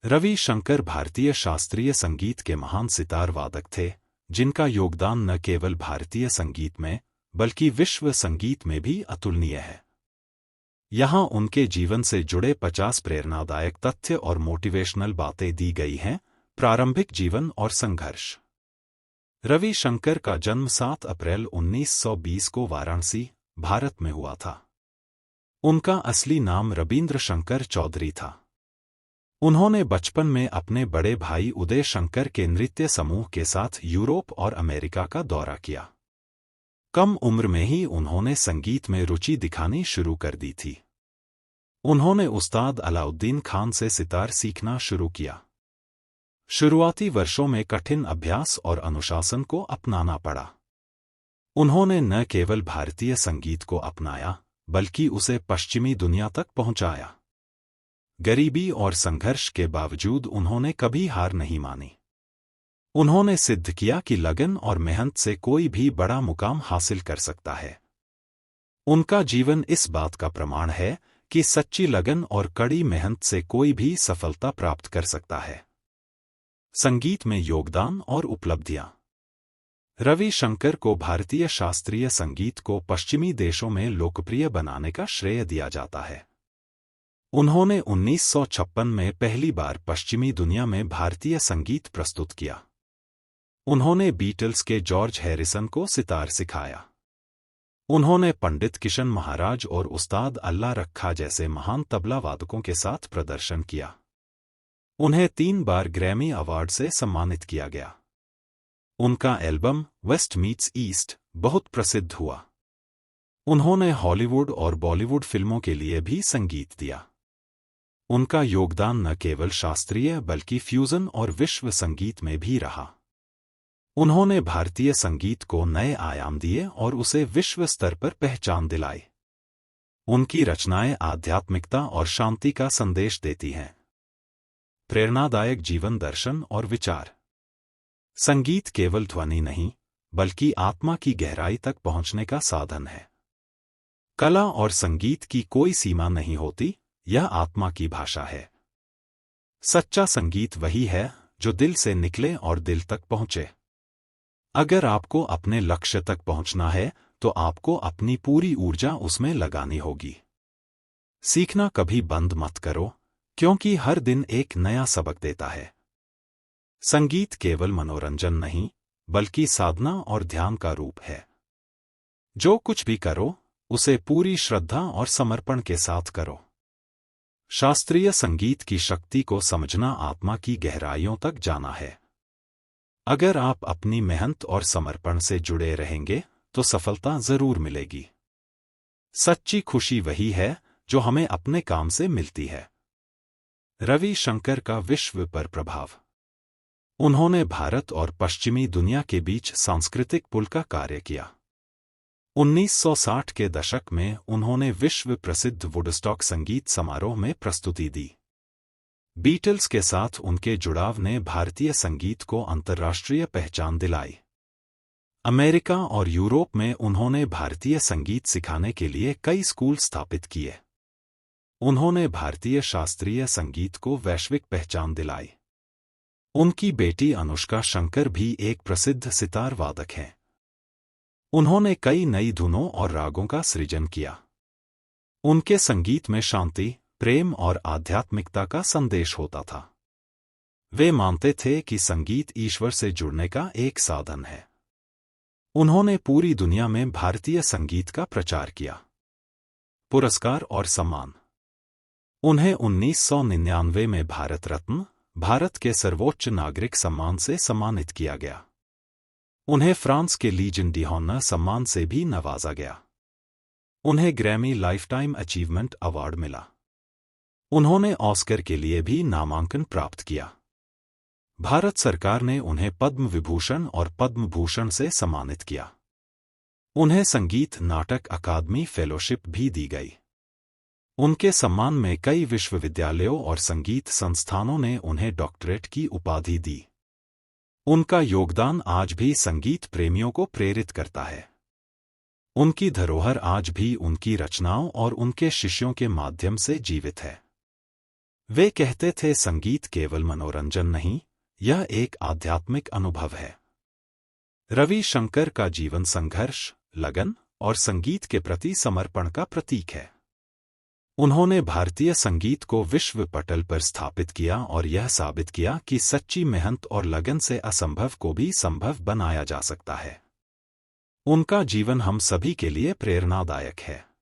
रवि शंकर भारतीय शास्त्रीय संगीत के महान सितार वादक थे, जिनका योगदान न केवल भारतीय संगीत में बल्कि विश्व संगीत में भी अतुलनीय है। यहाँ उनके जीवन से जुड़े 50 प्रेरणादायक तथ्य और मोटिवेशनल बातें दी गई हैं। प्रारंभिक जीवन और संघर्ष। रवि शंकर का जन्म 7 अप्रैल 1920 को वाराणसी, भारत में हुआ था। उनका असली नाम रबींद्र शंकर चौधरी था। उन्होंने बचपन में अपने बड़े भाई उदय शंकर के नृत्य समूह के साथ यूरोप और अमेरिका का दौरा किया। कम उम्र में ही उन्होंने संगीत में रुचि दिखानी शुरू कर दी थी। उन्होंने उस्ताद अलाउद्दीन खान से सितार सीखना शुरू किया। शुरुआती वर्षों में कठिन अभ्यास और अनुशासन को अपनाना पड़ा। उन्होंने न केवल भारतीय संगीत को अपनाया, बल्कि उसे पश्चिमी दुनिया तक पहुंचाया। गरीबी और संघर्ष के बावजूद उन्होंने कभी हार नहीं मानी। उन्होंने सिद्ध किया कि लगन और मेहनत से कोई भी बड़ा मुकाम हासिल कर सकता है। उनका जीवन इस बात का प्रमाण है कि सच्ची लगन और कड़ी मेहनत से कोई भी सफलता प्राप्त कर सकता है। संगीत में योगदान और उपलब्धियां। रवि शंकर को भारतीय शास्त्रीय संगीत को पश्चिमी देशों में लोकप्रिय बनाने का श्रेय दिया जाता है। उन्होंने 1956 में पहली बार पश्चिमी दुनिया में भारतीय संगीत प्रस्तुत किया। उन्होंने बीटल्स के जॉर्ज हैरिसन को सितार सिखाया। उन्होंने पंडित किशन महाराज और उस्ताद अल्लाह रखा जैसे महान तबला वादकों के साथ प्रदर्शन किया। उन्हें 3 बार ग्रैमी अवार्ड से सम्मानित किया गया। उनका एल्बम वेस्ट मीट्स ईस्ट बहुत प्रसिद्ध हुआ। उन्होंने हॉलीवुड और बॉलीवुड फिल्मों के लिए भी संगीत दिया। उनका योगदान न केवल शास्त्रीय बल्कि फ्यूजन और विश्व संगीत में भी रहा। उन्होंने भारतीय संगीत को नए आयाम दिए और उसे विश्व स्तर पर पहचान दिलाई। उनकी रचनाएं आध्यात्मिकता और शांति का संदेश देती हैं। प्रेरणादायक जीवन दर्शन और विचार। संगीत केवल ध्वनि नहीं, बल्कि आत्मा की गहराई तक पहुंचने का साधन है। कला और संगीत की कोई सीमा नहीं होती, यह आत्मा की भाषा है। सच्चा संगीत वही है जो दिल से निकले और दिल तक पहुंचे। अगर आपको अपने लक्ष्य तक पहुंचना है, तो आपको अपनी पूरी ऊर्जा उसमें लगानी होगी। सीखना कभी बंद मत करो, क्योंकि हर दिन एक नया सबक देता है। संगीत केवल मनोरंजन नहीं, बल्कि साधना और ध्यान का रूप है। जो कुछ भी करो, उसे पूरी श्रद्धा और समर्पण के साथ करो। शास्त्रीय संगीत की शक्ति को समझना आत्मा की गहराइयों तक जाना है। अगर आप अपनी मेहनत और समर्पण से जुड़े रहेंगे, तो सफलता जरूर मिलेगी। सच्ची खुशी वही है जो हमें अपने काम से मिलती है। रवि शंकर का विश्व पर प्रभाव। उन्होंने भारत और पश्चिमी दुनिया के बीच सांस्कृतिक पुल का कार्य किया। 1960 के दशक में उन्होंने विश्व प्रसिद्ध वुडस्टॉक संगीत समारोह में प्रस्तुति दी। बीटल्स के साथ उनके जुड़ाव ने भारतीय संगीत को अंतर्राष्ट्रीय पहचान दिलाई। अमेरिका और यूरोप में उन्होंने भारतीय संगीत सिखाने के लिए कई स्कूल स्थापित किए। उन्होंने भारतीय शास्त्रीय संगीत को वैश्विक पहचान दिलाई। उनकी बेटी अनुष्का शंकर भी एक प्रसिद्ध सितार वादक हैं। उन्होंने कई नई धुनों और रागों का सृजन किया। उनके संगीत में शांति, प्रेम और आध्यात्मिकता का संदेश होता था। वे मानते थे कि संगीत ईश्वर से जुड़ने का एक साधन है। उन्होंने पूरी दुनिया में भारतीय संगीत का प्रचार किया। पुरस्कार और सम्मान। उन्हें 1999 में भारत रत्न, भारत के सर्वोच्च नागरिक सम्मान से सम्मानित किया गया। उन्हें फ्रांस के लीजन d'honneur सम्मान से भी नवाजा गया। उन्हें ग्रैमी लाइफटाइम अचीवमेंट अवार्ड मिला। उन्होंने ऑस्कर के लिए भी नामांकन प्राप्त किया। भारत सरकार ने उन्हें पद्म विभूषण और पद्म भूषण से सम्मानित किया। उन्हें संगीत नाटक अकादमी फेलोशिप भी दी गई। उनके सम्मान में कई विश्वविद्यालयों और संगीत संस्थानों ने उन्हें डॉक्टरेट की उपाधि दी। उनका योगदान आज भी संगीत प्रेमियों को प्रेरित करता है। उनकी धरोहर आज भी उनकी रचनाओं और उनके शिष्यों के माध्यम से जीवित है। वे कहते थे संगीत केवल मनोरंजन नहीं, यह एक आध्यात्मिक अनुभव है। रवि शंकर का जीवन संघर्ष, लगन और संगीत के प्रति समर्पण का प्रतीक है। उन्होंने भारतीय संगीत को विश्व पटल पर स्थापित किया और यह साबित किया कि सच्ची मेहनत और लगन से असंभव को भी संभव बनाया जा सकता है। उनका जीवन हम सभी के लिए प्रेरणादायक है।